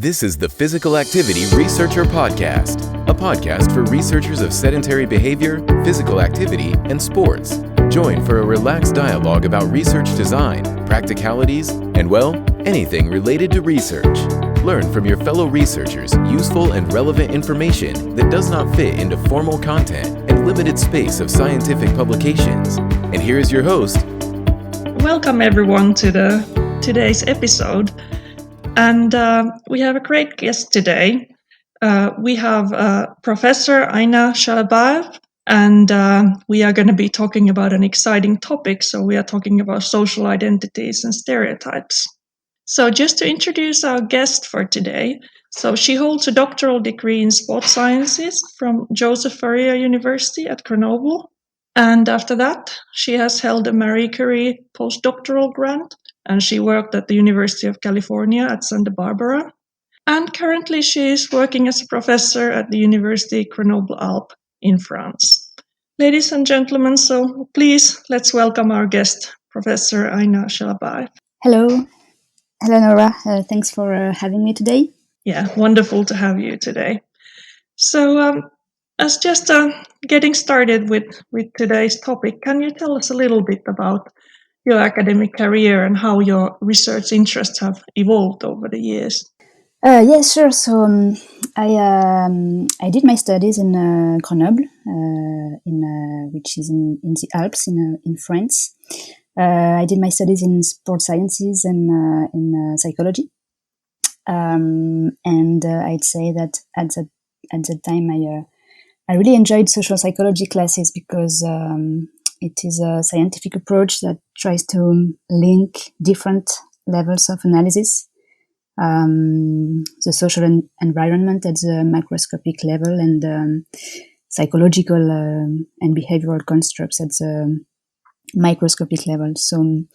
This is the Physical Activity Researcher Podcast, a podcast for researchers of sedentary behavior, physical activity, and sports. Join for a relaxed dialogue about research design, practicalities, and, well, anything related to research. Learn from your fellow researchers useful and relevant information that does not fit into formal content and limited space of scientific publications. And here is your host. Welcome everyone to today's episode. And we have a great guest today. We have Professor Aïna Chalabaev, and we are going to be talking about an exciting topic. So we are talking about social identities and stereotypes. So just to introduce our guest for today, so she holds a doctoral degree in sports sciences from Joseph Faria University at Grenoble. And after that, she has held a Marie Curie postdoctoral grant, and she worked at the University of California at Santa Barbara. And currently she is working as a professor at the University Grenoble Alpes in France. Ladies and gentlemen, so please let's welcome our guest, Professor Aïna Chalabaev. Hello. Hello, Nora. Thanks for having me today. Yeah, wonderful to have you today. So as just getting started with today's topic, can you tell us a little bit about your academic career and how your research interests have evolved over the years? Yes, sure. So I did my studies in Grenoble, which is in the Alpes in France. I did my studies in sports sciences and in psychology. And I'd say that at that time I really enjoyed social psychology classes because it is a scientific approach that tries to link different levels of analysis, the social environment at the macroscopic level and psychological and behavioral constructs at the microscopic level. So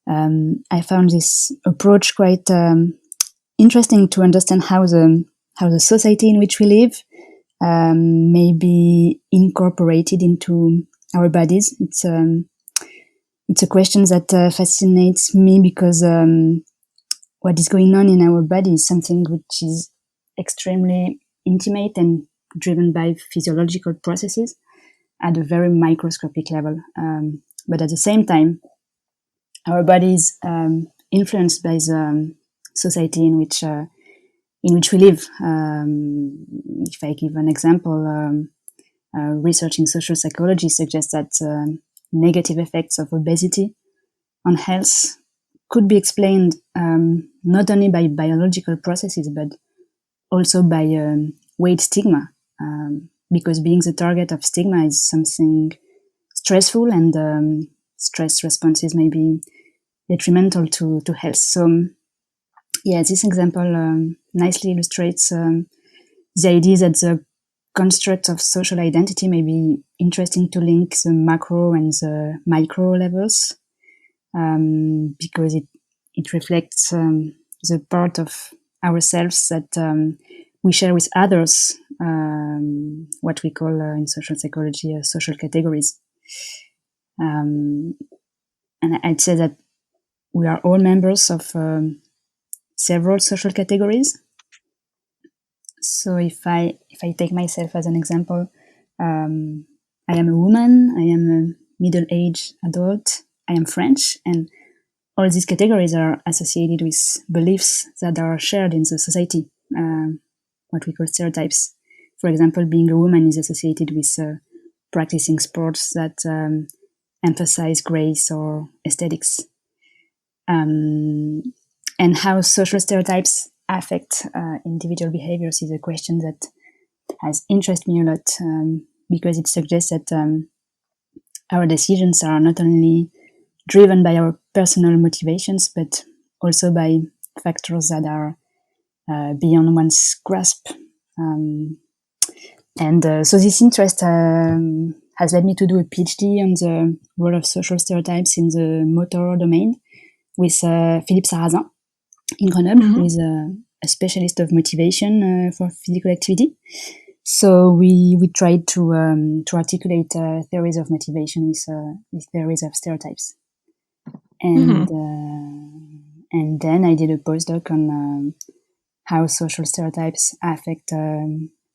I found this approach quite interesting to understand how the society in which we live may be incorporated into our bodies. It's a question that fascinates me because what is going on in our body is something which is extremely intimate and driven by physiological processes at a very microscopic level. But at the same time, our body is influenced by the society in which we live. If I give an example, research in social psychology suggests that negative effects of obesity on health could be explained not only by biological processes, but also by weight stigma, because being the target of stigma is something stressful, and stress responses may be detrimental to health. So, yeah, this example nicely illustrates the idea that the construct of social identity may be interesting to link the macro and the micro levels, because it reflects the part of ourselves that we share with others, what we call in social psychology social categories. And I'd say that we are all members of several social categories. So if I take myself as an example, I am a woman, I am a middle-aged adult, I am French, and all these categories are associated with beliefs that are shared in the society, what we call stereotypes. For example, being a woman is associated with practicing sports that emphasize grace or aesthetics. And how social stereotypes affect individual behaviors is a question that has interested me a lot, because it suggests that our decisions are not only driven by our personal motivations, but also by factors that are beyond one's grasp. So this interest has led me to do a PhD on the role of social stereotypes in the motor domain with Philippe Sarrazin in Grenoble, who is a specialist of motivation for physical activity. So we tried to articulate theories of motivation with theories of stereotypes, and then I did a postdoc on how social stereotypes affect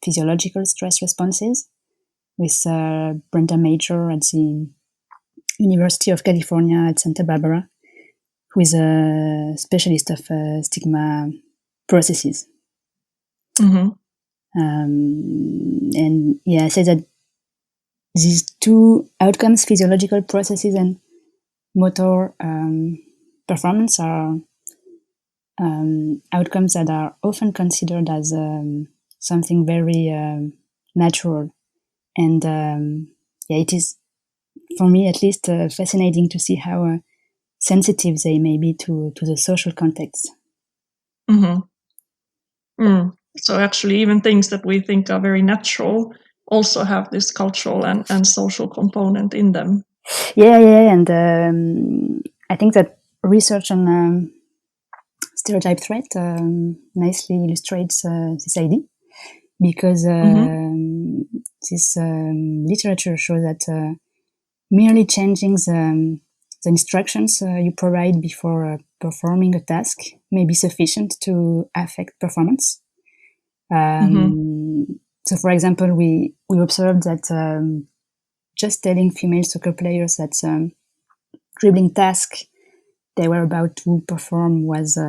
physiological stress responses with Brenda Major at the University of California at Santa Barbara, who is a specialist of stigma processes. Mm-hmm. And I say that these two outcomes, physiological processes and motor performance, are outcomes that are often considered as something very natural. And it is, for me at least, fascinating to see how sensitive they may be to the social context. Mm-hmm. So actually, even things that we think are very natural also have this cultural and social component in them. And I think that research on stereotype threat nicely illustrates this idea, because this literature shows that merely changing the instructions you provide before performing a task may be sufficient to affect performance. So, for example, we observed that just telling female soccer players that dribbling task they were about to perform was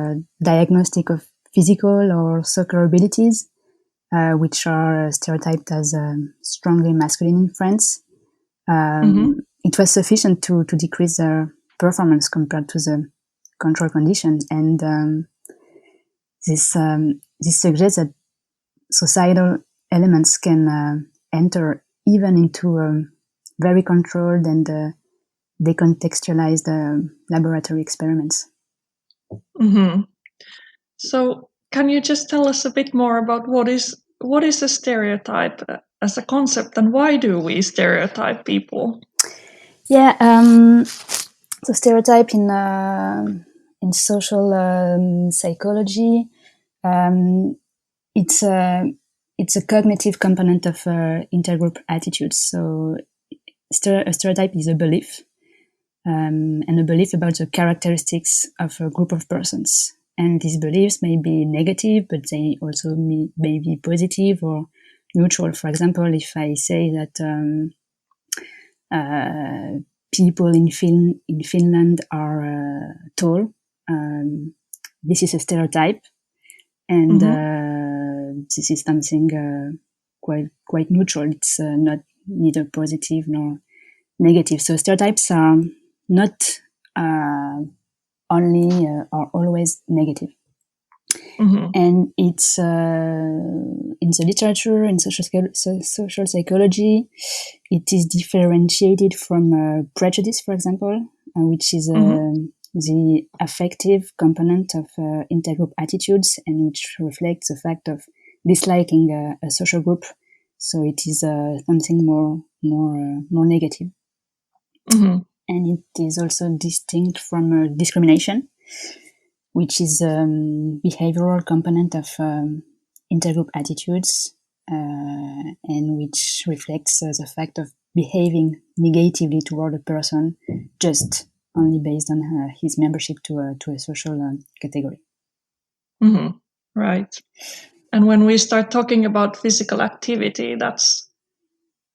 diagnostic of physical or soccer abilities, which are stereotyped as strongly masculine in France. It was sufficient to decrease their performance compared to the control condition. And this suggests that societal elements can enter even into very controlled and decontextualized laboratory experiments. Mm-hmm. So can you just tell us a bit more about what is a stereotype as a concept, and why do we stereotype people? So stereotype in social psychology, it's a cognitive component of intergroup attitudes. So a stereotype is a belief, and a belief about the characteristics of a group of persons. And these beliefs may be negative, but they also may be positive or neutral. For example, if I say that people in Finland are tall, this is a stereotype, and this is something quite neutral. It's not neither positive nor negative. So stereotypes are not only or always negative. And it's in the literature, in social psychology, it is differentiated from prejudice, for example, which is the affective component of intergroup attitudes, and which reflects the fact of disliking a social group. So it is something more negative. And it is also distinct from discrimination, which is behavioral component of intergroup attitudes, and which reflects the fact of behaving negatively toward a person just only based on his membership to a social category. Right. And when we start talking about physical activity, that's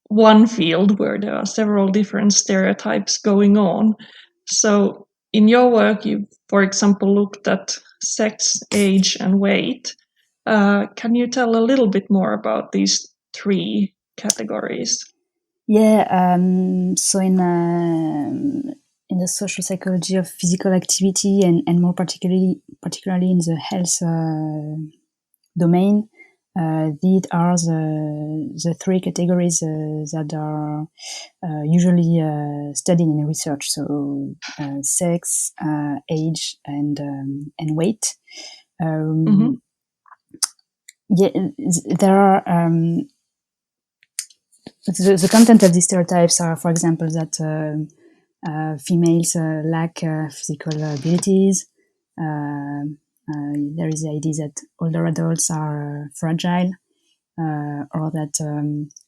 one field where there are several different stereotypes going on. So in your work, you, for example, looked at sex, age, and weight. Can you tell a little bit more about these three categories? So in the social psychology of physical activity, and more particularly in the health domain, these are the three categories that are usually studied in research. So sex, age, and weight. There are the content of these stereotypes are, for example, that females lack physical abilities. There is the idea that older adults are fragile, or that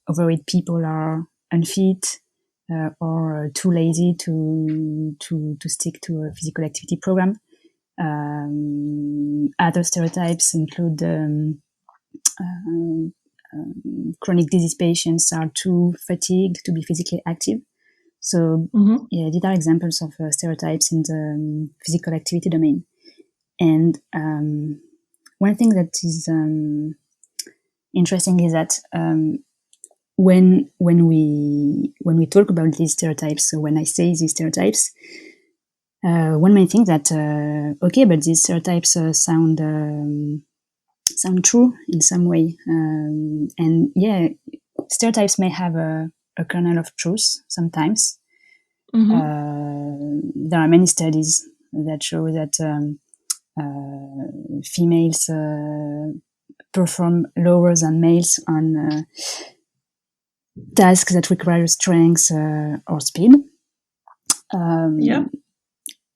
overweight people are unfit, or too lazy to stick to a physical activity program. Other stereotypes include chronic disease patients are too fatigued to be physically active. So, yeah, these are examples of stereotypes in the physical activity domain. And one thing that is interesting is that when we talk about these stereotypes, so when I say these stereotypes, one may think that okay, but these stereotypes sound true in some way, and yeah, stereotypes may have a kernel of truth sometimes. There are many studies that show that females perform lower than males on tasks that require strength or speed.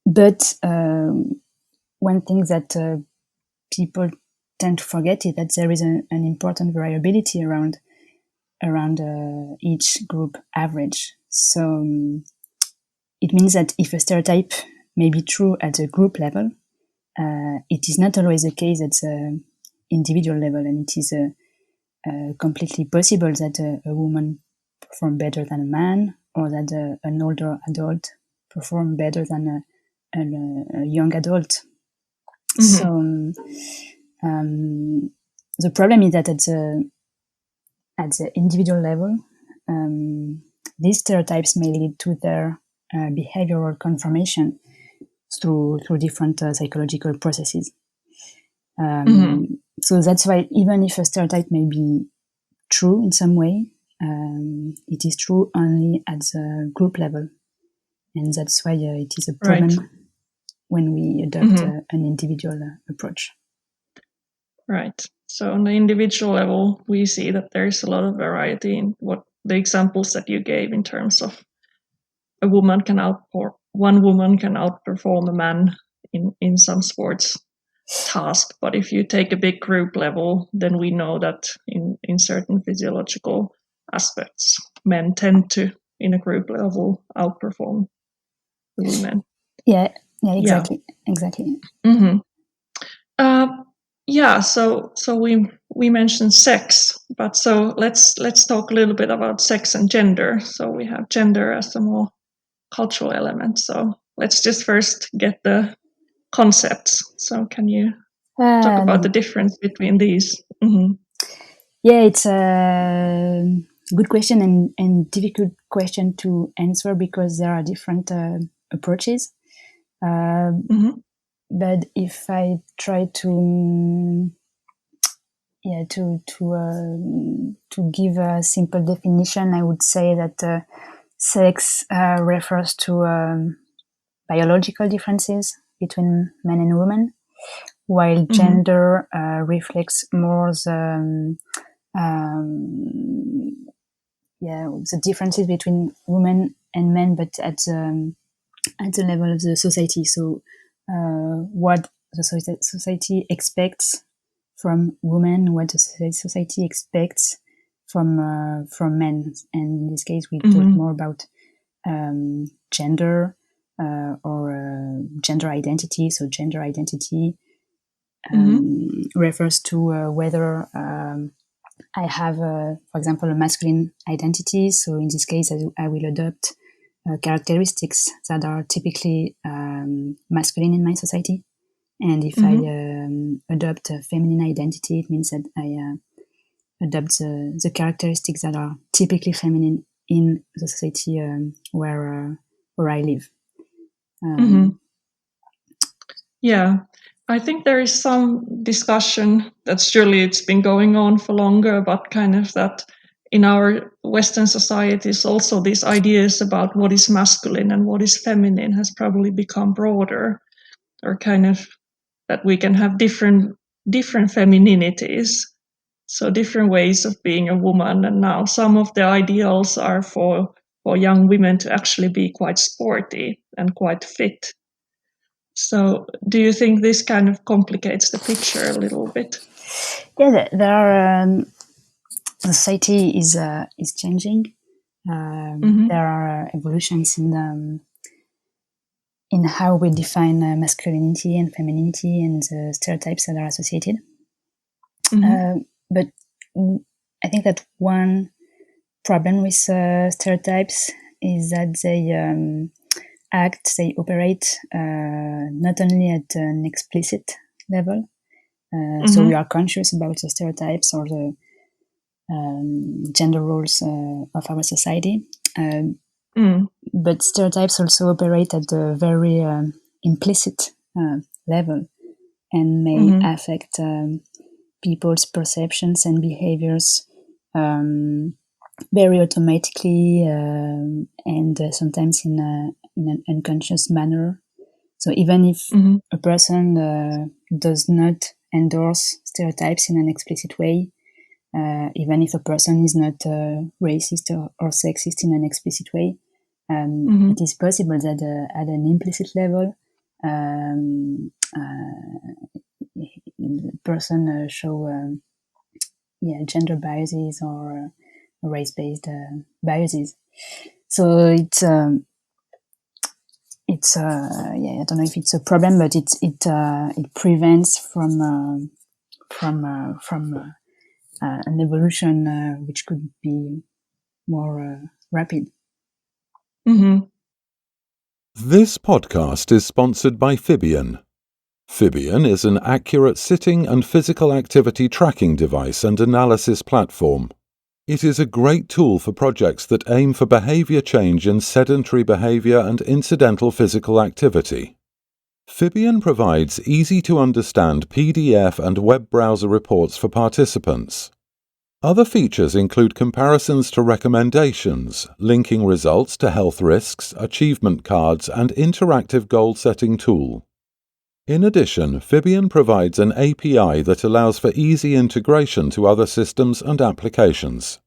But one thing that people tend to forget is that there is an important variability around each group average. So it means that if a stereotype may be true at the group level, it is not always the case at the individual level, and it is completely possible that a woman perform better than a man, or that an older adult perform better than a young adult. So the problem is that at the individual level, these stereotypes may lead to their behavioral confirmation through different psychological processes. So that's why even if a stereotype may be true in some way, it is true only at the group level. And that's why it is a problem when we adopt an individual approach. Right. So on the individual level, we see that there's a lot of variety in what the examples that you gave in terms of one woman can outperform a man in some sports task. But if you take a big group level, then we know that in certain physiological aspects, men tend to, in a group level, outperform the women. Yeah, exactly. So we mentioned sex, but so let's talk a little bit about sex and gender. So we have gender as a more cultural element. So let's just first get the concepts. So can you talk about the difference between these? Yeah, it's a good question and difficult question to answer because there are different approaches. But if I try to give a simple definition, I would say that sex refers to biological differences between men and women, while gender reflects more the differences between women and men, but at the level of the society. So what the society expects from women, what the society expects from men, and in this case we talk more about gender or gender identity. So gender identity refers to whether I have, for example, a masculine identity. So in this case, I will adopt characteristics that are typically masculine in my society. And if I adopt a feminine identity, it means that I adopt the characteristics that are typically feminine in the society where I live. Yeah, I think there is some discussion that surely it's been going on for longer, but kind of that in our Western societies also these ideas about what is masculine and what is feminine has probably become broader, or kind of that we can have different femininities, so different ways of being a woman. And now some of the ideals are for young women to actually be quite sporty and quite fit. So do you think this kind of complicates the picture a little bit? Yeah, there are society is changing. There are evolutions in in how we define masculinity and femininity and the stereotypes that are associated. But I think that one problem with stereotypes is that they operate not only at an explicit level. So we are conscious about the stereotypes or the gender roles of our society. But stereotypes also operate at a very implicit level and may affect people's perceptions and behaviors very automatically and sometimes in an unconscious manner. So even if a person does not endorse stereotypes in an explicit way, even if a person is not racist or sexist in an explicit way, it is possible that at an implicit level, the person show gender biases or race-based biases. So it's I don't know if it's a problem, but it prevents from an evolution which could be more rapid. This podcast is sponsored by Fibion. Fibion is an accurate sitting and physical activity tracking device and analysis platform. It is a great tool for projects that aim for behavior change in sedentary behavior and incidental physical activity. Fibion provides easy-to-understand PDF and web browser reports for participants. Other features include comparisons to recommendations, linking results to health risks, achievement cards, and interactive goal-setting tool. In addition, Fibion provides an API that allows for easy integration to other systems and applications.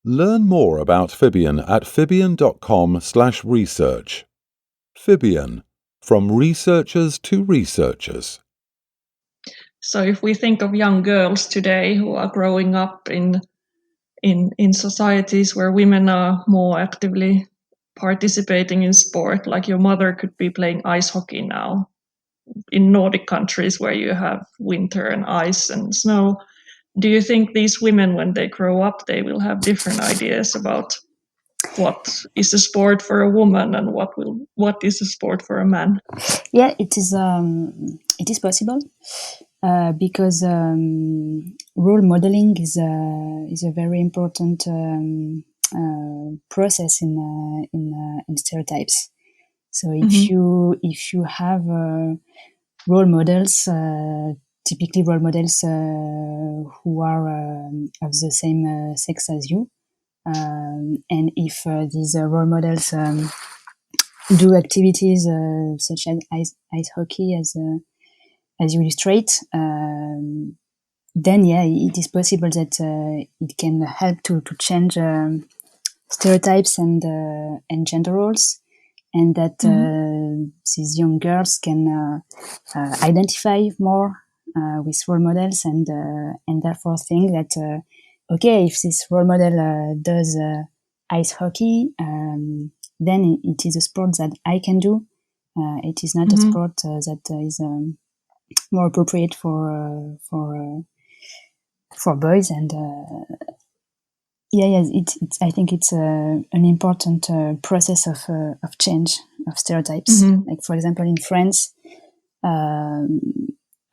Learn more about Fibion at fibion.com/research. Fibion, from researchers to researchers. So if we think of young girls today who are growing up in societies where women are more actively participating in sport, like your mother could be playing ice hockey now in Nordic countries where you have winter and ice and snow, do you think these women, when they grow up, they will have different ideas about what is a sport for a woman and what is a sport for a man? Yeah, it is possible. Because role modeling is a very important process in stereotypes. So if you have role models, typically role models who are of the same sex as you, and if these role models do activities such as ice hockey as you illustrate, then it is possible that it can help to change stereotypes and gender roles, and that these young girls can identify more with role models and therefore think that okay, if this role model does ice hockey, then it is a sport that I can do. It is not a sport that is more appropriate for boys, and I think it's an important process of change of stereotypes. Like for example, in France,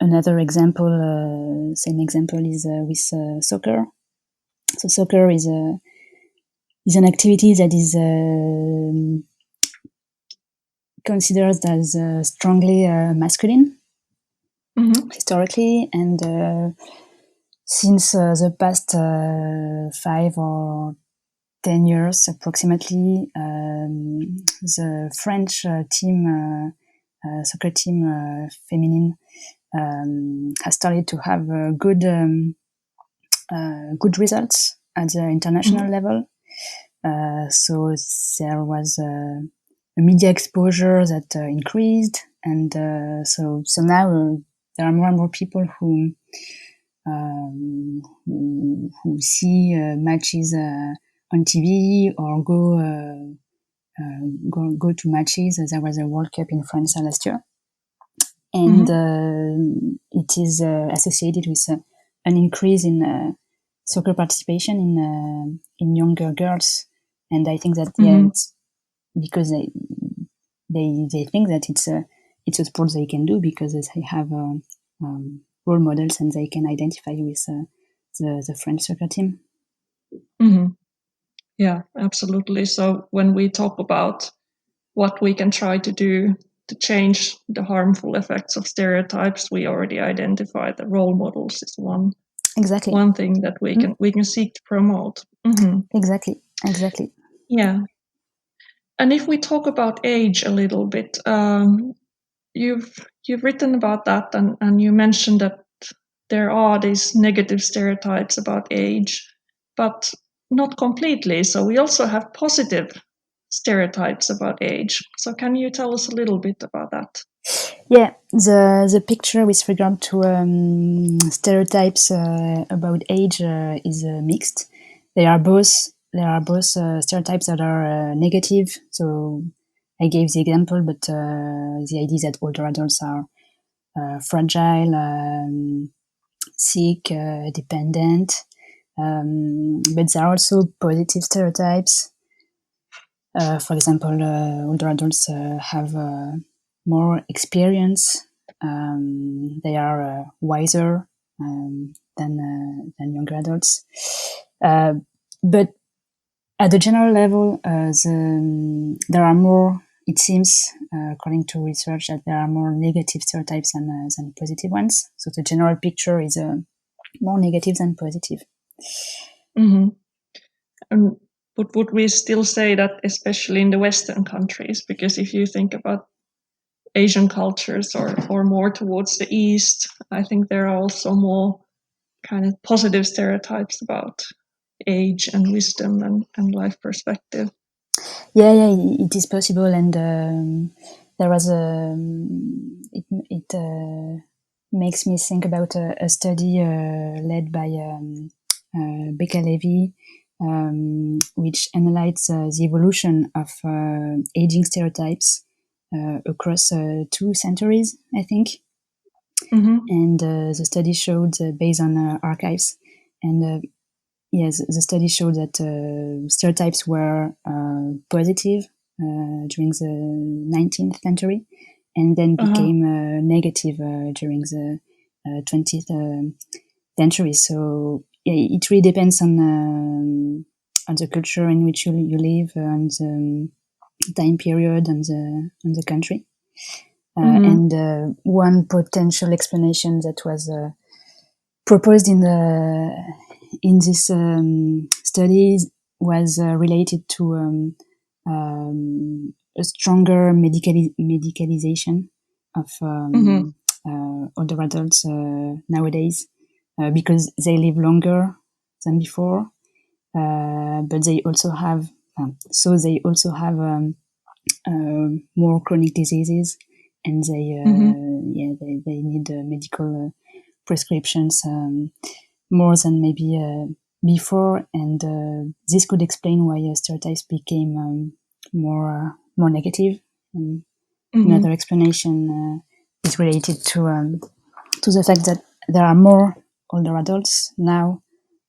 another example, same example is with soccer. So soccer is an activity that is considered as strongly masculine. Historically, and since the past 5 or 10 years approximately, the French soccer team, feminine, has started to have good results at the international level. So there was a media exposure that increased, and so now there are more and more people who see matches on TV or go go to matches. There was a World Cup in France last year, and it is associated with an increase in soccer participation in younger girls. And I think that it's because they think that it's a sport they can do because they have role models and they can identify with the French soccer team. Yeah, absolutely. So when we talk about what we can try to do to change the harmful effects of stereotypes, we already identified the role models is one thing that we can seek to promote. Exactly. Yeah. And if we talk about age a little bit, you've written about that, and you mentioned that there are these negative stereotypes about age, but not completely. So we also have positive stereotypes about age. So can you tell us a little bit about that? Yeah, the picture with regard to stereotypes about age is mixed. There are both stereotypes that are negative. So I gave the example, but the idea that older adults are fragile, sick, dependent. But there are also positive stereotypes. For example, older adults have more experience. They are wiser than younger adults. But at the general level, there are more. It seems, according to research, that there are more negative stereotypes than positive ones. So the general picture is more negative than positive. But would we still say that, especially in the Western countries, because if you think about Asian cultures or more towards the East, I think there are also more kind of positive stereotypes about age and wisdom and life perspective. Yeah, it is possible, and there was it makes me think about a study led by Becca Levy, which analyzed the evolution of aging stereotypes across 2 centuries, I think. And the study showed, based on archives, and yes, the study showed that stereotypes were positive during the 19th century, and then became negative during the 20th century. So it really depends on the culture in which you live, and the time period, and the country. And one potential explanation that was proposed in this study was related to a stronger medicalization of older adults nowadays, because they live longer than before, but they also have more chronic diseases, and they need medical prescriptions more than maybe before, and this could explain why stereotypes became more negative. And another explanation is related to the fact that there are more older adults now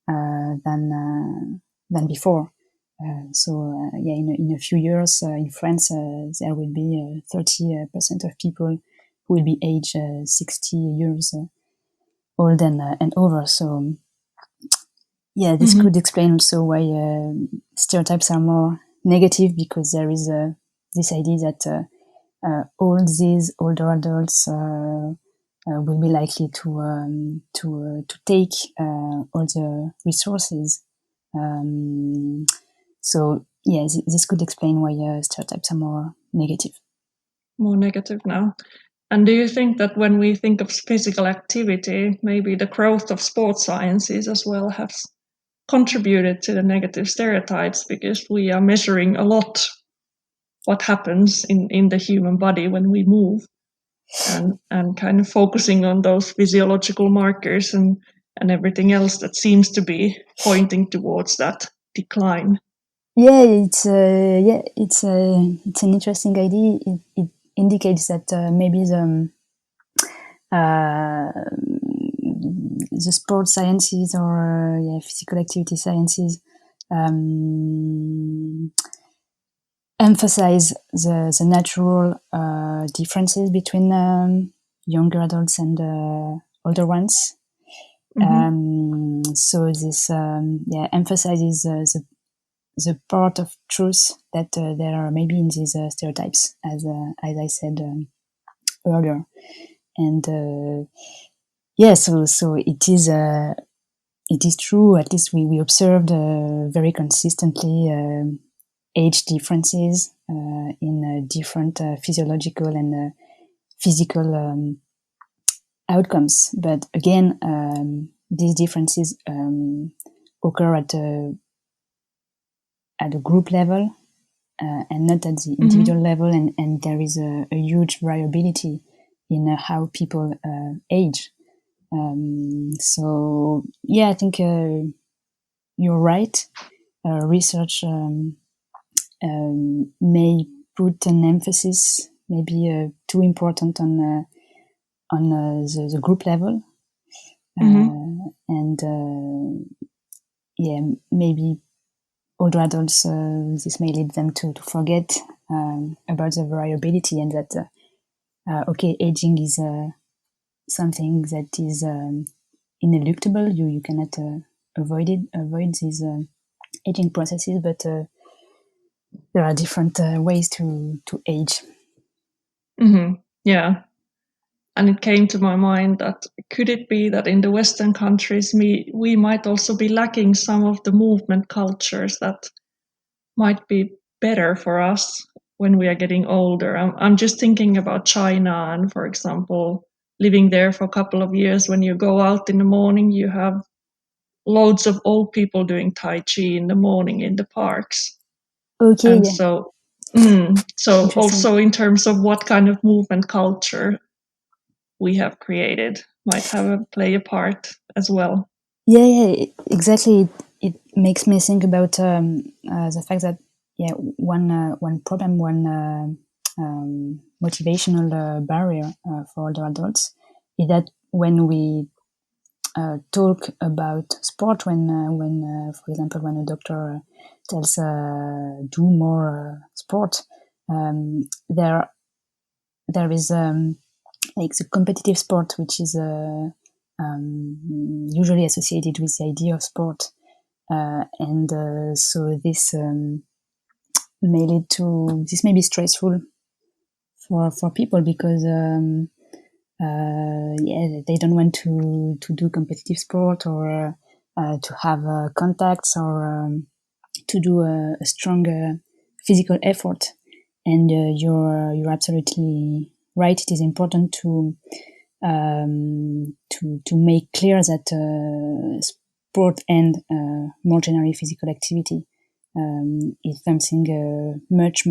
than before. In a few years in France, there will be 30% of people who will be age 60 years old and over. So, this could explain also why stereotypes are more negative, because there is this idea that all these older adults will be likely to take all the resources. This could explain why stereotypes are more negative. More negative now. And do you think that when we think of physical activity, maybe the growth of sports sciences as well has contributed to the negative stereotypes, because we are measuring a lot what happens in the human body when we move, and kind of focusing on those physiological markers and everything else that seems to be pointing towards that decline? it's it's an interesting idea. It indicates that maybe the sports sciences or physical activity sciences emphasize the natural differences between younger adults and older ones. So this emphasizes the part of truth that there are maybe in these stereotypes, as I said earlier. And so it is true. At least we observed very consistently age differences in different physiological and physical outcomes. But again, these differences occur at a group level and not at the individual level, and there is a huge variability in how people age. So I think you're right. Research may put an emphasis, maybe too important, on the group level, and maybe older adults, this may lead them to forget about the variability, and that aging is something that is ineluctable. You cannot avoid these aging processes, but there are different ways to age. Yeah. And it came to my mind that could it be that in the Western countries, we might also be lacking some of the movement cultures that might be better for us when we are getting older. I'm just thinking about China, and for example, living there for a couple of years, when you go out in the morning, you have loads of old people doing Tai Chi in the morning in the parks. Okay. And so also in terms of what kind of movement culture we have created might play a part as well. Yeah, exactly. It makes me think about the fact that one problem, one motivational barrier for older adults is that when we talk about sport, when for example, when a doctor tells do more sport, there is like the competitive sport, which is usually associated with the idea of sport, and so this may lead to, this may be stressful for people, because they don't want to do competitive sport, or to have contacts, or to do a stronger physical effort. And you're absolutely right. It is important to make clear that sport and more generally physical activity is something much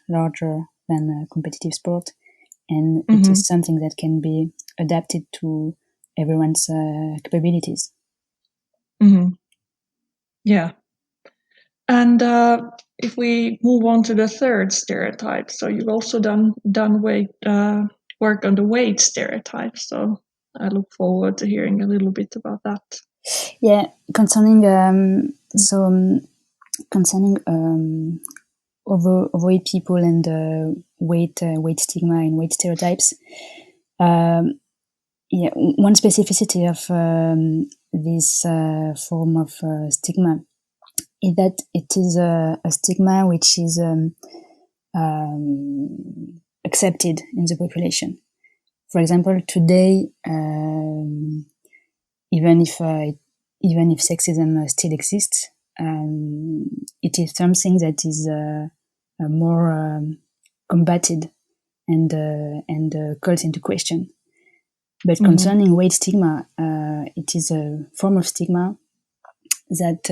larger than competitive sport, and it is something that can be adapted to everyone's capabilities. Yeah. And if we move on to the third stereotype, so you've also done work on the weight stereotype. So I look forward to hearing a little bit about that. Yeah, concerning overweight people and weight stigma and weight stereotypes. One specificity of this form of stigma is that it is a stigma which is accepted in the population. For example, today, even if sexism still exists, it is something that is more combated and called into question. But concerning weight stigma, it is a form of stigma that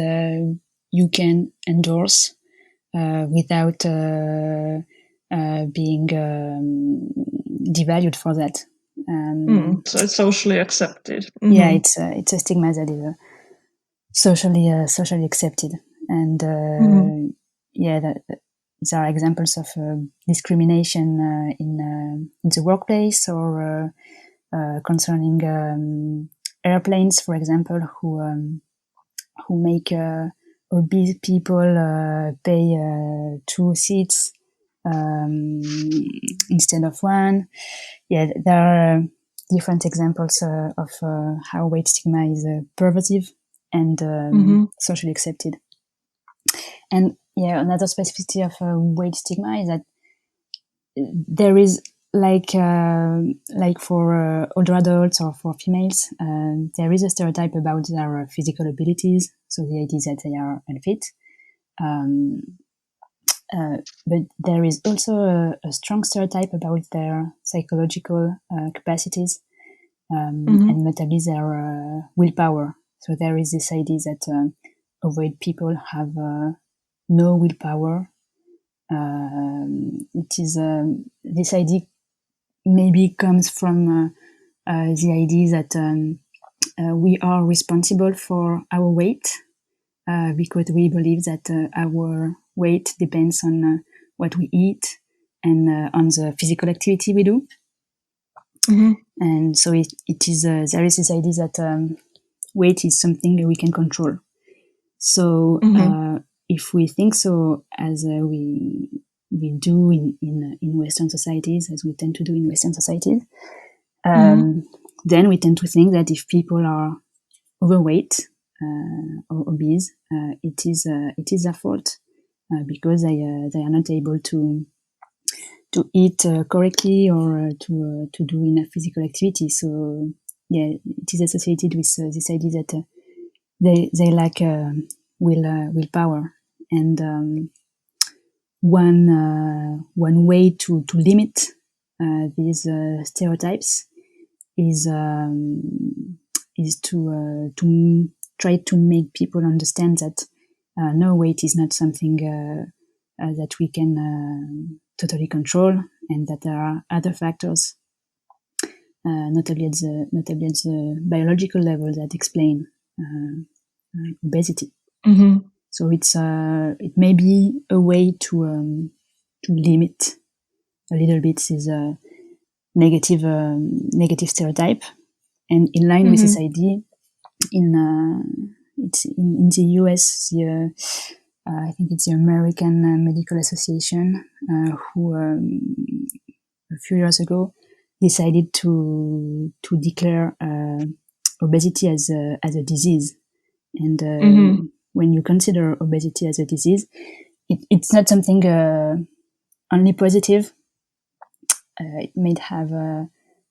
you can endorse without being devalued for that. So it's socially accepted. Yeah, it's a stigma that is socially accepted, and these are examples of discrimination in the workplace, or concerning airplanes, for example, who make obese people pay 2 seats instead of 1. Yeah, there are different examples of how weight stigma is pervasive and socially accepted. And another specificity of weight stigma is that there is like for older adults or for females, there is a stereotype about their physical abilities. So the idea is that they are unfit. But there is also a strong stereotype about their psychological capacities, and notably their willpower. So there is this idea that overweight people have no willpower. It is this idea maybe comes from the idea that we are responsible for our weight because we believe that our weight depends on what we eat and on the physical activity we do. And so it is there is this idea that weight is something we can control. So if we think so, as we do in Western societies, as we tend to do in Western societies, then we tend to think that if people are overweight or obese, it is their fault because they are not able to eat correctly or to do enough physical activity. So it is associated with this idea that they lack willpower. And one way to limit these stereotypes is to try to make people understand that no, weight is not something that we can totally control, and that there are other factors, notably at the biological level, that explain obesity. So it may be a way to limit a little bit this negative stereotype. And in line with this idea, in the US, I think it's the American Medical Association who a few years ago decided to declare obesity as a disease. And when you consider obesity as a disease, it's not something only positive. It may have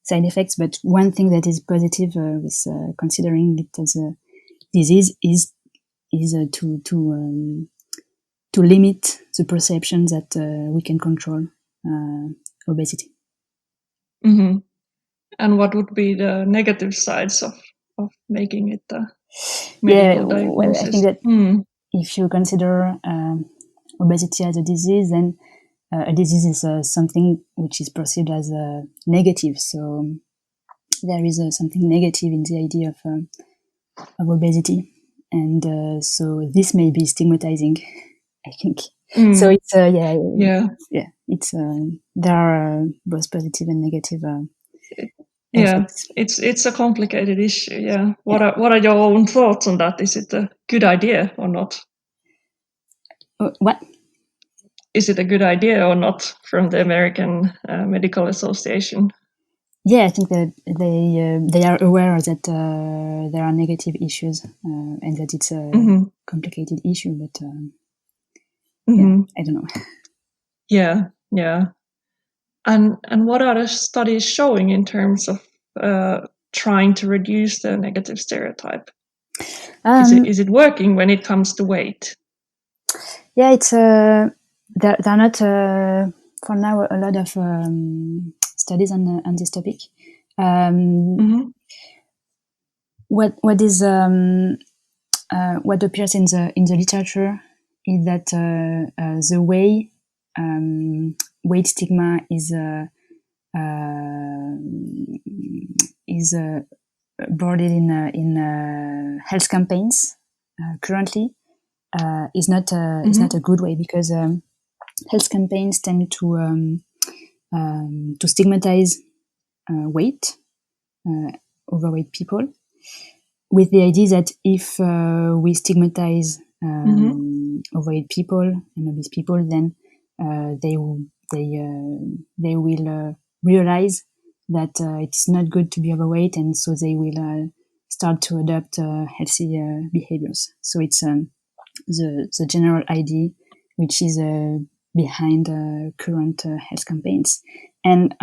side effects, but one thing that is positive with considering it as a disease is to limit the perception that we can control obesity. And what would be the negative sides of making it a medical diagnosis? Well, I think that if you consider obesity as a disease, then a disease is something which is perceived as negative. So there is something negative in the idea of obesity, and so this may be stigmatizing, I think. So it's it's there are both positive and negative. It's a complicated issue. Yeah. What are your own thoughts on that? Is it a good idea or not? What? Is it a good idea or not from the American Medical Association? Yeah, I think that they are aware that there are negative issues and that it's a complicated issue, but I don't know. Yeah. And what are the studies showing in terms of trying to reduce the negative stereotype? Is it working when it comes to weight? Yeah, it's there are not for now a lot of studies on this topic. What is what appears in the literature is that the way weight stigma is boarded in health campaigns currently is not a good way, because health campaigns tend to stigmatize weight, overweight people, with the idea that if we stigmatize overweight people and obese people, then they will realize that it's not good to be overweight, and so they will start to adopt healthy behaviors. So it's the general idea which is behind current health campaigns. And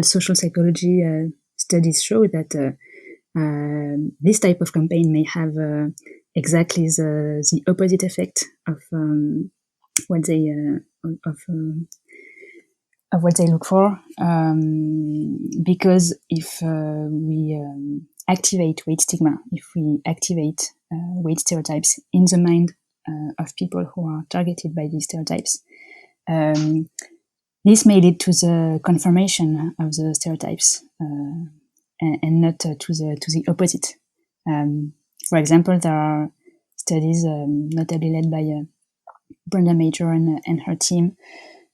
social psychology studies show that this type of campaign may have exactly the opposite effect of what they look for, because if we activate weight stigma, if we activate weight stereotypes in the mind of people who are targeted by these stereotypes, this may lead to the confirmation of the stereotypes and not to the opposite. For example, there are studies notably led by Brenda Major and her team,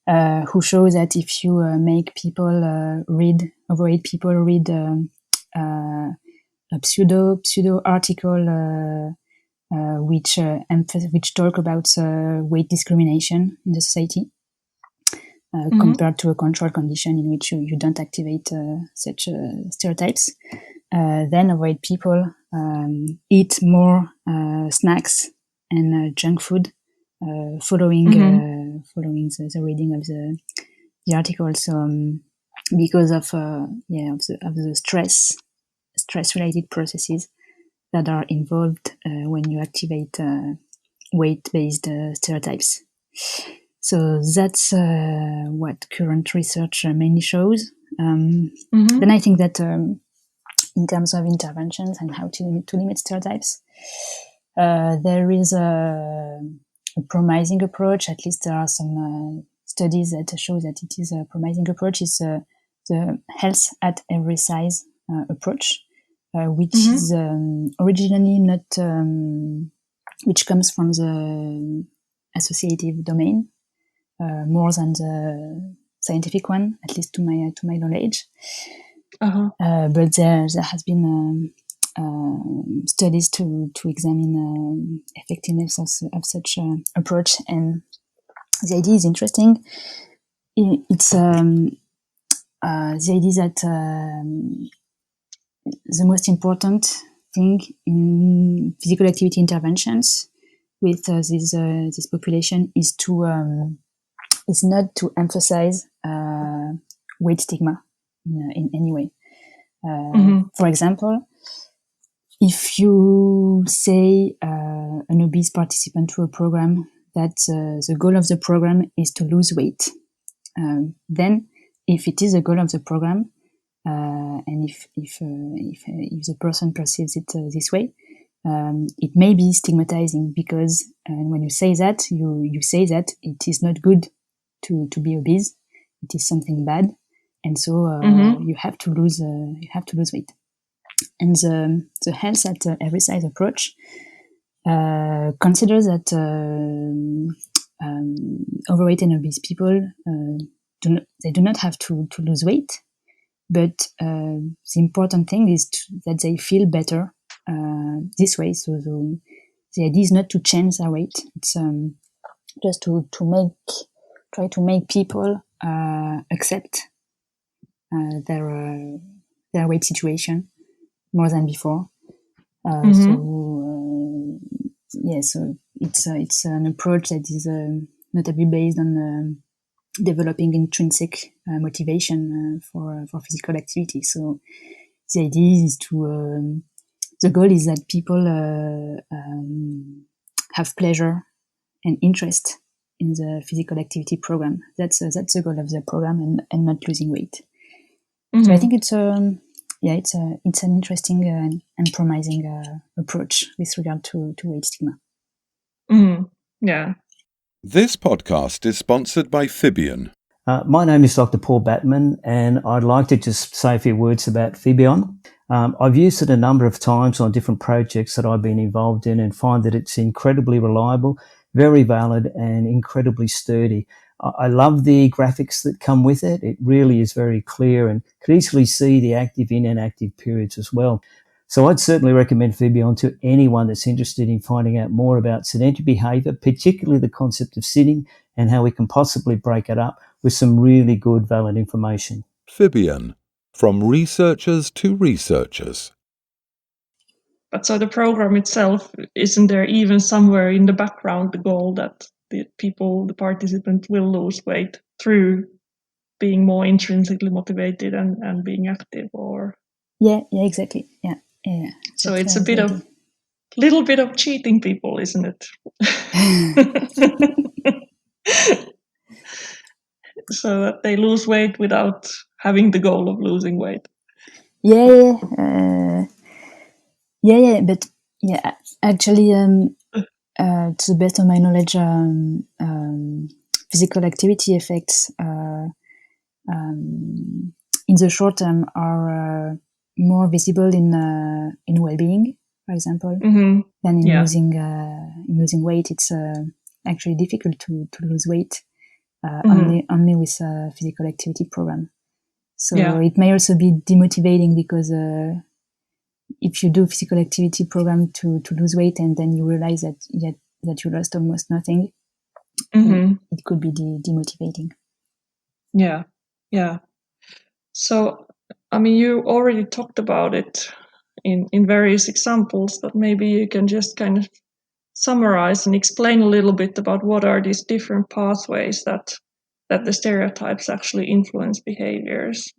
who show that if you make overweight people read a pseudo article which talk about weight discrimination in the society, compared to a control condition in which you don't activate such stereotypes, then overweight people eat more snacks and junk food following the reading of the article. So because of the stress related processes that are involved when you activate weight based stereotypes. So that's what current research mainly shows. Then I think that in terms of interventions and how to limit stereotypes, there is a promising approach. At least there are some studies that show that it is a promising approach. Is the health at every size approach, which is originally not, which comes from the associative domain more than the scientific one, at least to my knowledge. But there has been studies to examine effectiveness of such approach, and the idea is interesting. It's the idea that the most important thing in physical activity interventions with this population is not to emphasize weight stigma in any way. For example, if you say an obese participant to a program that the goal of the program is to lose weight, then if it is the goal of the program, and if the person perceives it this way, it may be stigmatizing, because when you say that, you say that it is not good to be obese, it is something bad, and so you have to lose weight. And the health at every size approach considers that overweight and obese people do not have to lose weight, but the important thing is that they feel better this way. So the idea is not to change their weight; it's just to try to make people accept their weight situation more than before. So it's an approach that is notably based on developing intrinsic motivation for physical activity. So the idea is the goal is that people have pleasure and interest in the physical activity program. That's the goal of the program, and not losing weight. So I think it's an interesting and promising approach with regard to weight stigma. Yeah. This podcast is sponsored by Fibion. My name is Dr. Paul Batman, and I'd like to just say a few words about Fibion. I've used it a number of times on different projects that I've been involved in and find that it's incredibly reliable, very valid, and incredibly sturdy. I love the graphics that come with it. It really is very clear and can easily see the active and inactive periods as well. So I'd certainly recommend Fibion to anyone that's interested in finding out more about sedentary behaviour, particularly the concept of sitting and how we can possibly break it up with some really good, valid information. Fibion, from researchers to researchers. But so the program itself, isn't there even somewhere in the background the goal that the participant will lose weight through being more intrinsically motivated and being active? Or Yeah, exactly. Yeah. So it's little bit of cheating people, isn't it? So that they lose weight without having the goal of losing weight. Yeah. But actually, to the best of my knowledge, physical activity effects in the short term are more visible in well-being, for example, than in losing weight. It's actually difficult to lose weight only with a physical activity program. So it may also be demotivating because if you do physical activity program to lose weight and then you realize that you lost almost nothing, it could be demotivating. Yeah. So, I mean, you already talked about it in various examples, but maybe you can just kind of summarize and explain a little bit about what are these different pathways that the stereotypes actually influence behaviors.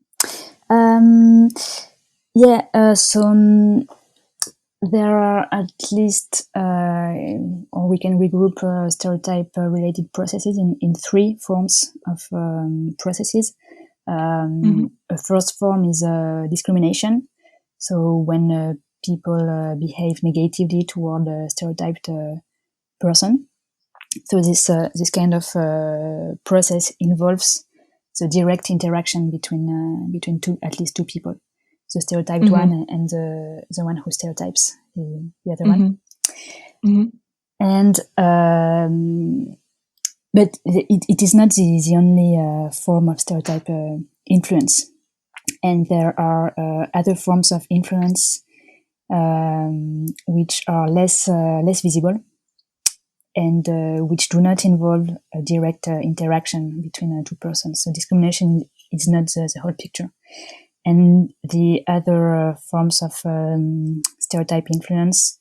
There are at least, or we can regroup stereotype-related processes in three forms of processes. A first form is discrimination. So when people behave negatively toward a stereotyped person. So this kind of process involves the direct interaction between at least two people. The stereotyped one and the one who stereotypes the other one. And but it is not the only form of stereotype influence, and there are other forms of influence which are less visible and which do not involve a direct interaction between two persons. So discrimination is not the whole picture. And the other forms of stereotype influence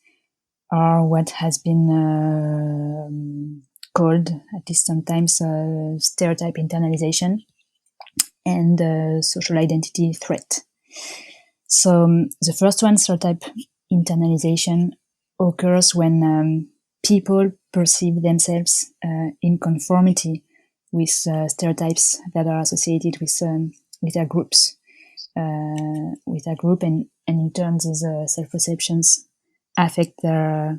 are what has been called, at least sometimes, stereotype internalization and social identity threat. So the first one, stereotype internalization, occurs when people perceive themselves in conformity with stereotypes that are associated with their groups. With a group, and in turn these self-perceptions affect their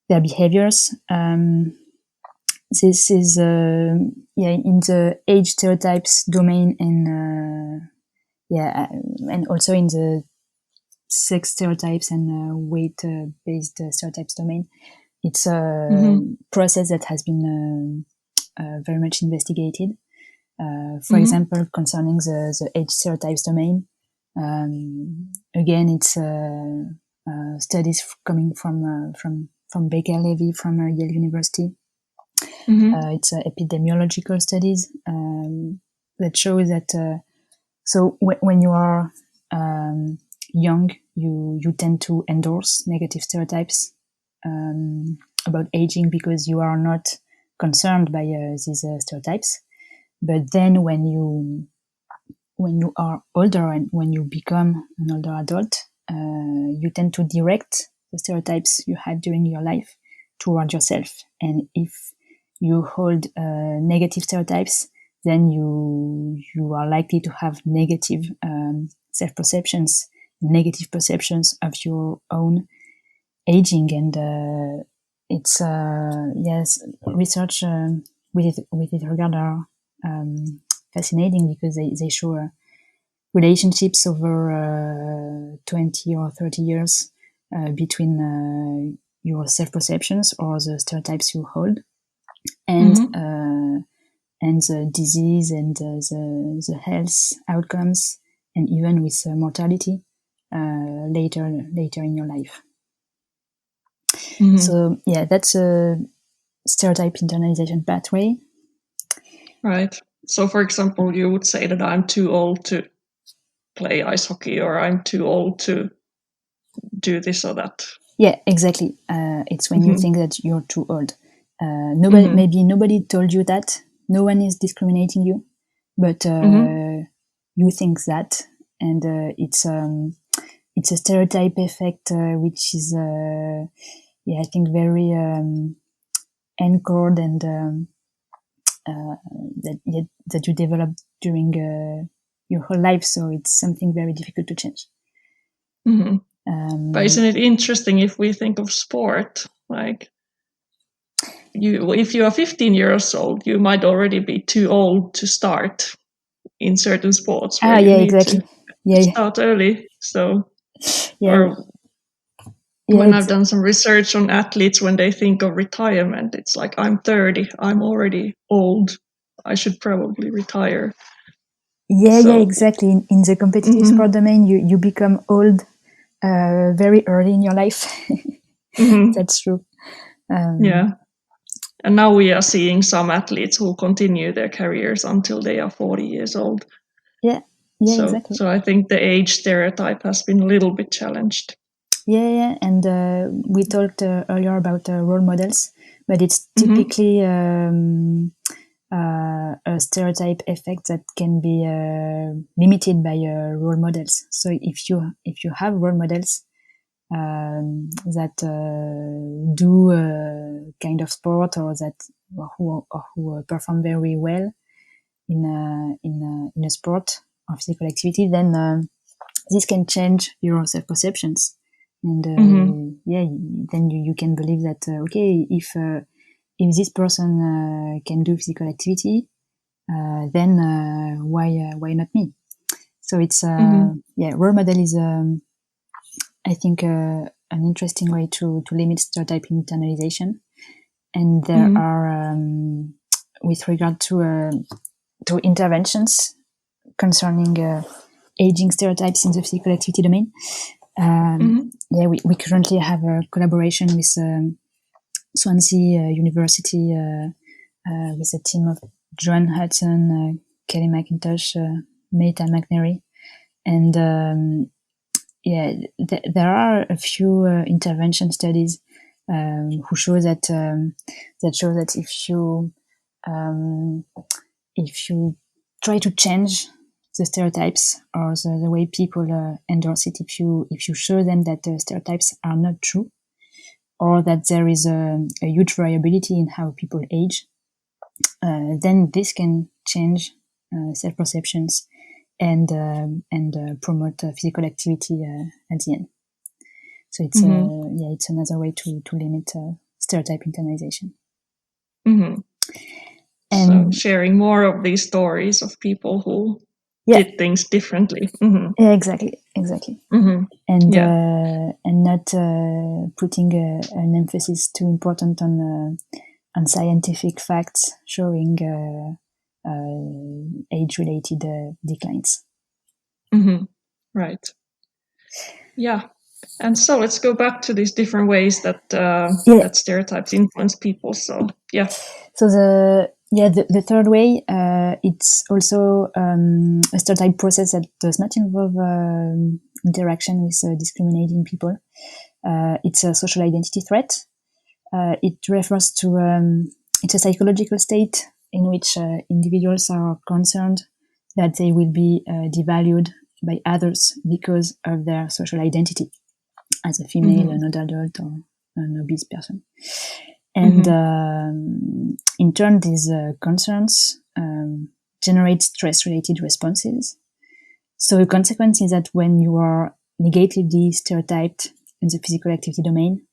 behaviors. This is in the age stereotypes domain and also in the sex stereotypes and weight-based stereotypes domain. It's a process that has been very much investigated. For example, concerning the age stereotypes domain, again, it's studies coming from Baker Levy from Yale University. It's epidemiological studies that show that so when you are young, you tend to endorse negative stereotypes about aging because you are not concerned by these stereotypes. But then when you are older and when you become an older adult, you tend to direct the stereotypes you had during your life toward yourself. And if you hold negative stereotypes, then you are likely to have negative self-perceptions, negative perceptions of your own aging. And it's research with it regard are fascinating because they show relationships over 20 or 30 years between your self-perceptions or the stereotypes you hold, and the disease and the health outcomes, and even with mortality later in your life. So yeah, that's a stereotype internalization pathway. Right. So, for example, you would say that I'm too old to play ice hockey, or I'm too old to do this or that. Yeah, exactly. It's when you think that you're too old. Maybe nobody told you that. No one is discriminating you, but you think that, and it's a stereotype effect, which is, I think, very anchored and that you develop during your whole life. So it's something very difficult to change. But isn't it interesting if we think of sport? Like, if you are 15 years old, you might already be too old to start in certain sports where you need exactly. to start early. So, when I've done some research on athletes, when they think of retirement, it's like, I'm 30, I'm already old, I should probably retire. Yeah, exactly. In the competitive sport domain, you become old very early in your life. That's true. And now we are seeing some athletes who continue their careers until they are 40 years old. Exactly. So I think the age stereotype has been a little bit challenged. Yeah. And we talked earlier about role models, but it's typically a stereotype effect that can be limited by role models. So if you have role models that do a kind of sport, or that who perform very well in a sport or physical activity, then this can change your self-perceptions, and then you can believe that okay, if this person can do physical activity, then why not me? So it's role model is I think an interesting way to limit stereotype internalization. And there are with regard to interventions concerning aging stereotypes in the physical activity domain. We currently have a collaboration with Swansea University with a team of Joan Hudson, Kelly McIntosh, Meta McNary, and there are a few intervention studies who show that if you try to change the stereotypes or the way people endorse it, if you show them that the stereotypes are not true, or that there is a huge variability in how people age, then this can change self-perceptions and promote physical activity at the end. So it's it's another way to limit stereotype internalization. And so sharing more of these stories of people who did things differently. Yeah, exactly. And not putting an emphasis too important on scientific facts showing age-related declines. Right. Yeah. And so let's go back to these different ways that that stereotypes influence people. So So the third way, it's also a stereotype process that does not involve interaction with discriminating people. It's a social identity threat. It refers to it's a psychological state in which individuals are concerned that they will be devalued by others because of their social identity as a female, an adult, or an obese person. And in turn, these concerns generate stress-related responses. So the consequence is that when you are negatively stereotyped in the physical activity domain,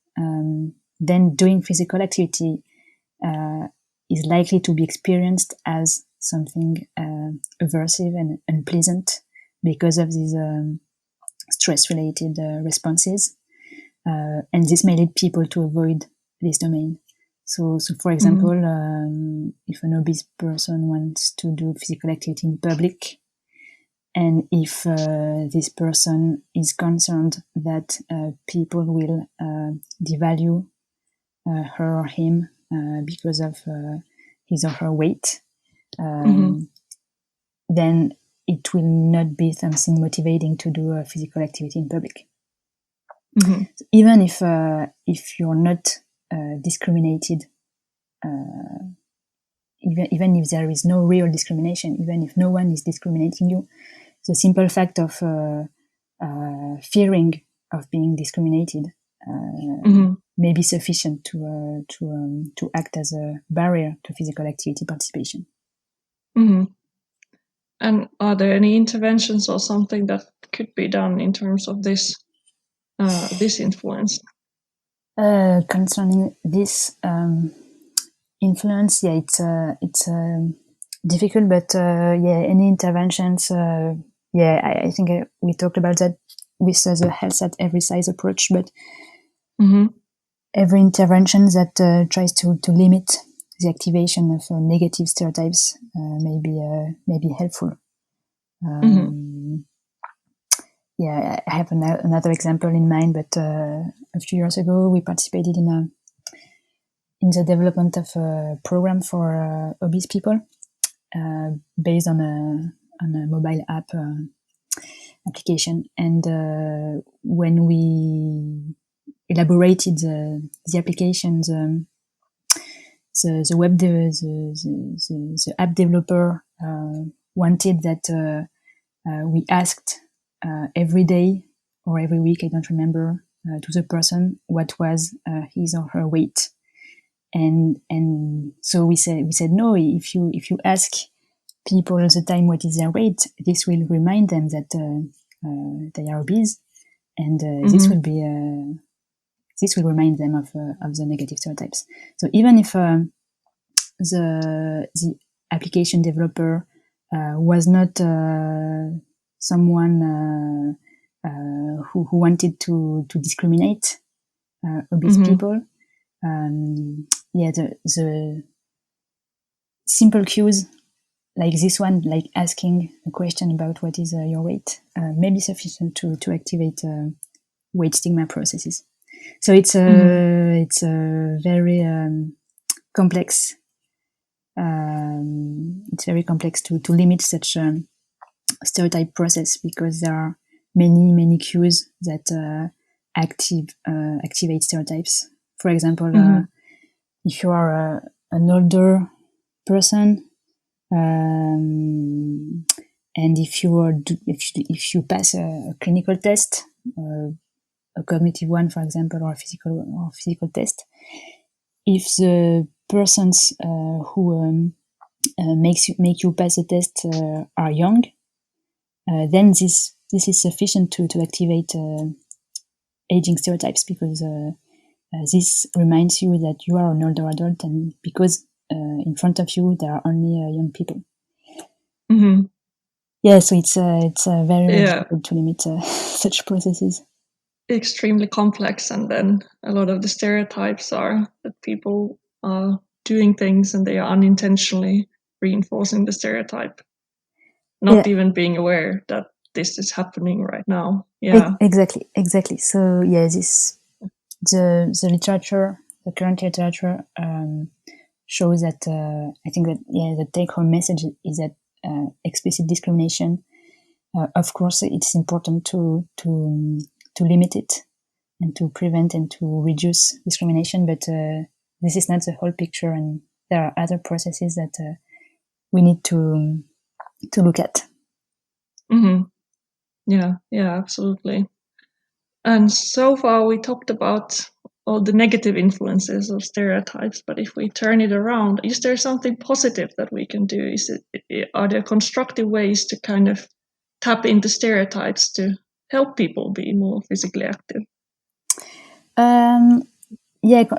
then doing physical activity is likely to be experienced as something aversive and unpleasant, because of these stress-related responses. And this may lead people to avoid this domain. So for example, if an obese person wants to do physical activity in public, and if this person is concerned that people will devalue her or him because of his or her weight, then it will not be something motivating to do physical activity in public. So even if you're not discriminated, even if there is no real discrimination, even if no one is discriminating you, the simple fact of fearing of being discriminated may be sufficient to act as a barrier to physical activity participation. And are there any interventions or something that could be done in terms of this influence? Concerning this influence, it's difficult, but any interventions. I think we talked about that with the health at every size approach, but every intervention that tries to limit the activation of negative stereotypes may be helpful. I have another example in mind, but a few years ago we participated in the development of a program for obese people based on a mobile app application. And when we elaborated the application, the app developer wanted that we asked every day or every week, I don't remember, to the person what was his or her weight. And so we said no. If you ask people all the time what is their weight, this will remind them that they are obese, and this will remind them of the negative stereotypes. So even if the application developer was not someone who wanted to discriminate obese people, the simple cues like this one, like asking a question about what is your weight, may be sufficient to activate weight stigma processes. So it's a very complex. It's very complex to limit such stereotype process, because there are many cues that activate stereotypes. For example, if you are an older person, and if you pass a clinical test, a cognitive one, for example, or a physical test, if the persons who make you pass the test are young, then this is sufficient to activate aging stereotypes, because this reminds you that you are an older adult, and because in front of you there are only young people. So it's very difficult to limit such processes. Extremely complex, and then a lot of the stereotypes are that people are doing things and they are unintentionally reinforcing the stereotype, not even being aware that this is happening right now. Exactly. So the literature, the current literature shows that I think that the take-home message is that explicit discrimination, of course, it's important to limit it and to prevent and to reduce discrimination, but this is not the whole picture, and there are other processes that we need to look at. Yeah, absolutely. And so far we talked about all the negative influences of stereotypes, but if we turn it around, is there something positive that we can do? Are there constructive ways to kind of tap into stereotypes to help people be more physically active?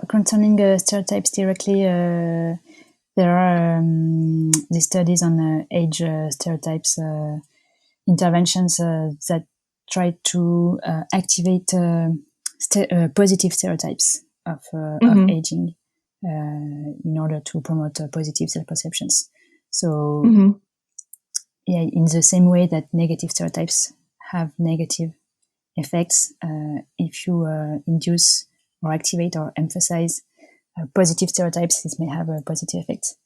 Concerning stereotypes directly, there are these studies on age stereotypes interventions that try to activate positive stereotypes of aging in order to promote positive self-perceptions. So, yeah, in the same way that negative stereotypes have negative effects, if you induce or activate or emphasize positive stereotypes, this may have a positive effect.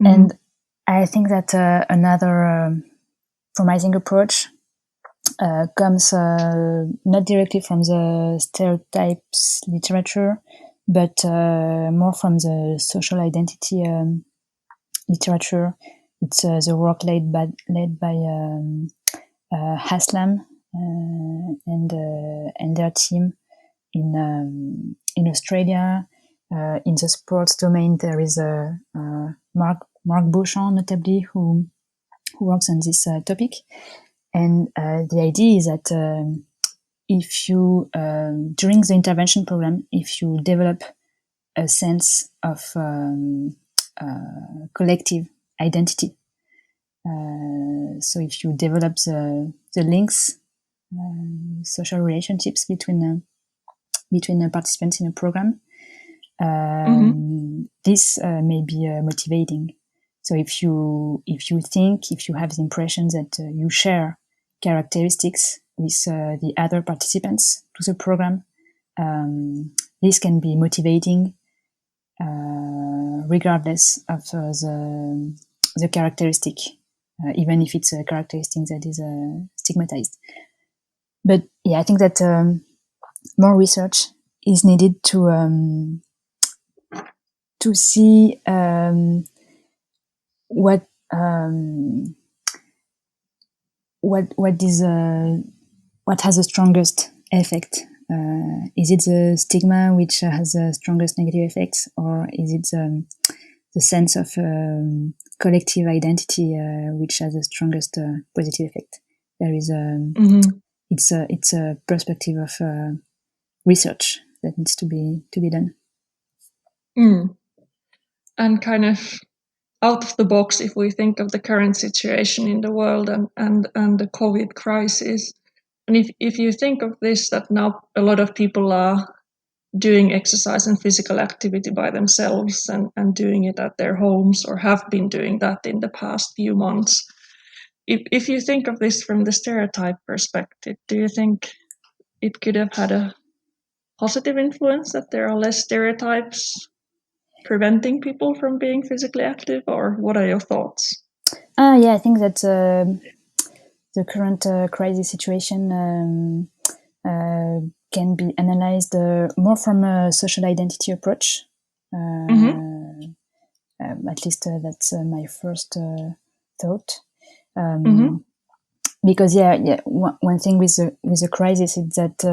And I think that another promising approach comes not directly from the stereotypes literature, but more from the social identity literature. It's the work led by Haslam and their team in Australia. In the sports domain, there is Marc Beauchamp, notably, who works on this topic. And the idea is that if you, during the intervention program, if you develop a sense of collective identity, so if you develop the links, social relationships between the participants in a program, this may be motivating. So if you have the impression that you share characteristics with the other participants to the program, this can be motivating regardless of the characteristic, even if it's a characteristic that is stigmatized. But yeah, I think that more research is needed to see what has the strongest effect. Is it the stigma which has the strongest negative effects, or is it the sense of collective identity which has the strongest positive effect? There is it's a perspective of research that needs to be done. And kind of out of the box, if we think of the current situation in the world and the COVID crisis, and if you think of this, that now a lot of people are doing exercise and physical activity by themselves and doing it at their homes, or have been doing that in the past few months. If you think of this from the stereotype perspective, do you think it could have had a positive influence, that there are less stereotypes preventing people from being physically active, or what are your thoughts? Yeah, I think that the current crisis situation can be analyzed more from a social identity approach. At least that's my first thought. Because one thing with the crisis is that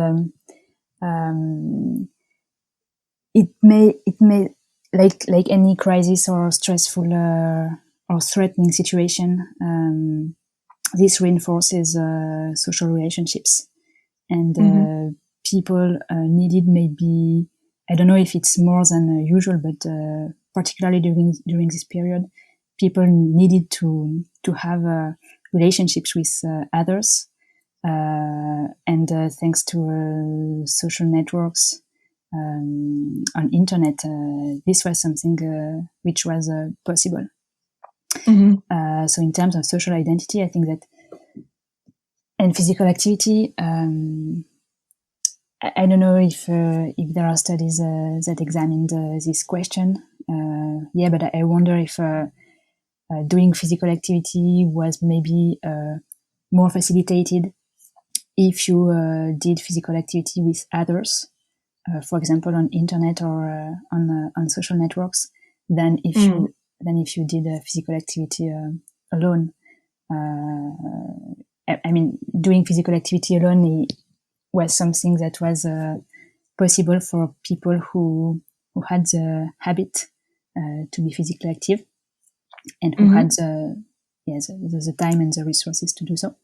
it may like any crisis or stressful or threatening situation, this reinforces social relationships, and people needed, maybe, I don't know if it's more than usual, but particularly during this period, people needed to have relationships with others, and thanks to social networks on internet, this was something which was possible. So in terms of social identity, I think that, and physical activity, I don't know if there are studies that examined this question. But I wonder if doing physical activity was maybe more facilitated if you did physical activity with others, for example, on internet or on social networks, than if you did physical activity alone. I mean, doing physical activity alone was something that was possible for people who had the habit to be physically active, and who had the time and the resources to do so.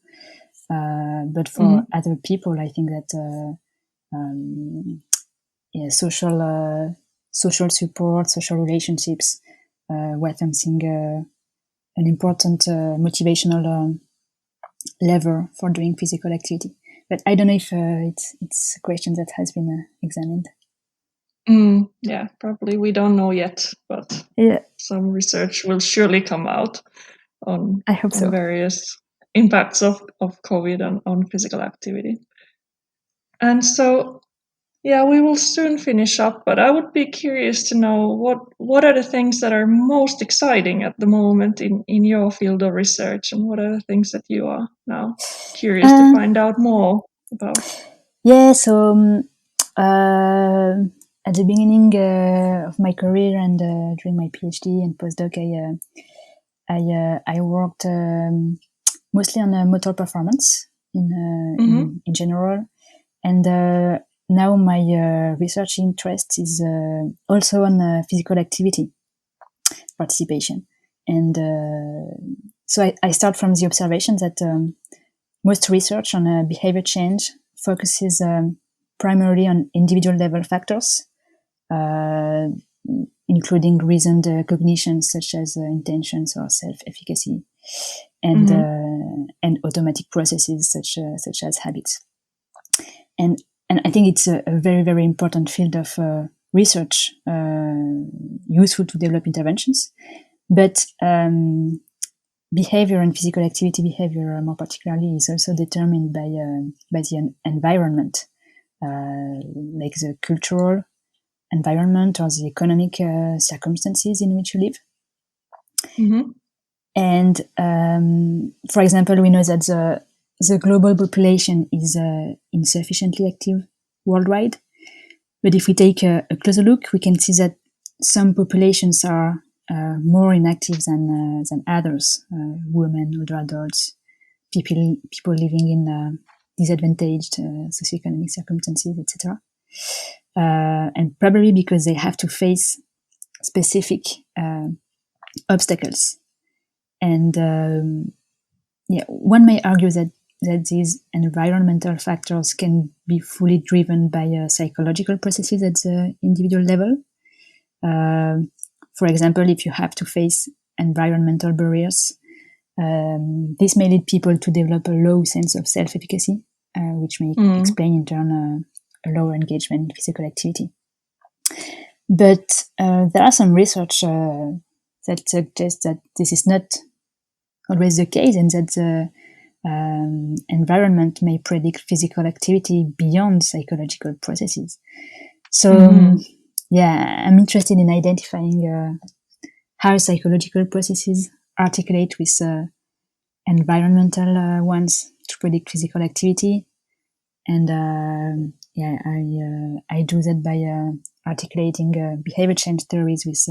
But for other people, I think that social support, social relationships were something, an important motivational lever for doing physical activity. But I don't know if it's a question that has been examined. Yeah, probably we don't know yet, but some research will surely come out on, I hope so. Various impacts of COVID on physical activity. And so, yeah, we will soon finish up, but I would be curious to know what are the things that are most exciting at the moment in your field of research, and what are the things that you are now curious to find out more about? Yeah, so at the beginning of my career and during my PhD and postdoc, I worked mostly on motor performance in general, and now my research interest is also on physical activity participation. And so I start from the observation that most research on behavior change focuses primarily on individual level factors, including reasoned cognitions such as intentions or self-efficacy, and automatic processes such as habits. And I think it's a very, very important field of research, useful to develop interventions. But behavior and physical activity behavior, more particularly, is also determined by the environment, like the cultural environment or the economic circumstances in which you live. And for example, we know that the global population is insufficiently active worldwide. But if we take a closer look, we can see that some populations are more inactive than others, women, older adults, people living in disadvantaged socioeconomic circumstances, etc. And probably because they have to face specific obstacles. And one may argue that these environmental factors can be fully driven by psychological processes at the individual level. For example, if you have to face environmental barriers, this may lead people to develop a low sense of self-efficacy, which may explain in turn a lower engagement in physical activity. But there are some research that suggests that this is not always the case, and that the environment may predict physical activity beyond psychological processes. So, I'm interested in identifying how psychological processes articulate with environmental ones to predict physical activity. And I do that by articulating behavior change theories with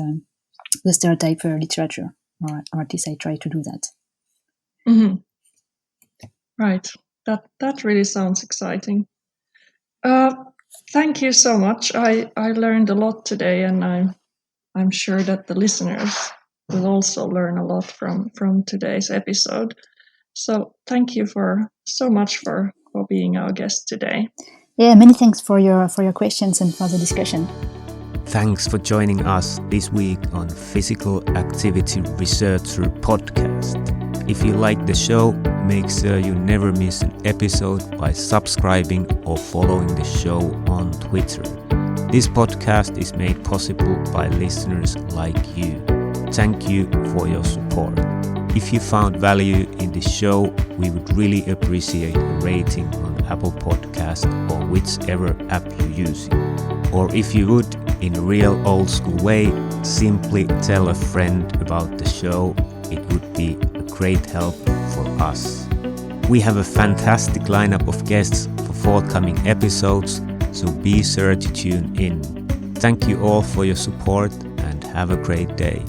the stereotype literature, or at least I try to do that. Right. That really sounds exciting. Thank you so much. I learned a lot today, and I'm sure that the listeners will also learn a lot from today's episode. So thank you so much for being our guest today. Yeah, many thanks for your questions and for the discussion. Thanks for joining us this week on Physical Activity Researcher Podcast. If you like the show, make sure you never miss an episode by subscribing or following the show on Twitter. This podcast is made possible by listeners like you. Thank you for your support. If you found value in the show, we would really appreciate a rating on Apple Podcast or whichever app you're using. Or if you would, in a real old school way, simply tell a friend about the show. It would be a great help for us. We have a fantastic lineup of guests for forthcoming episodes, so be sure to tune in. Thank you all for your support and have a great day.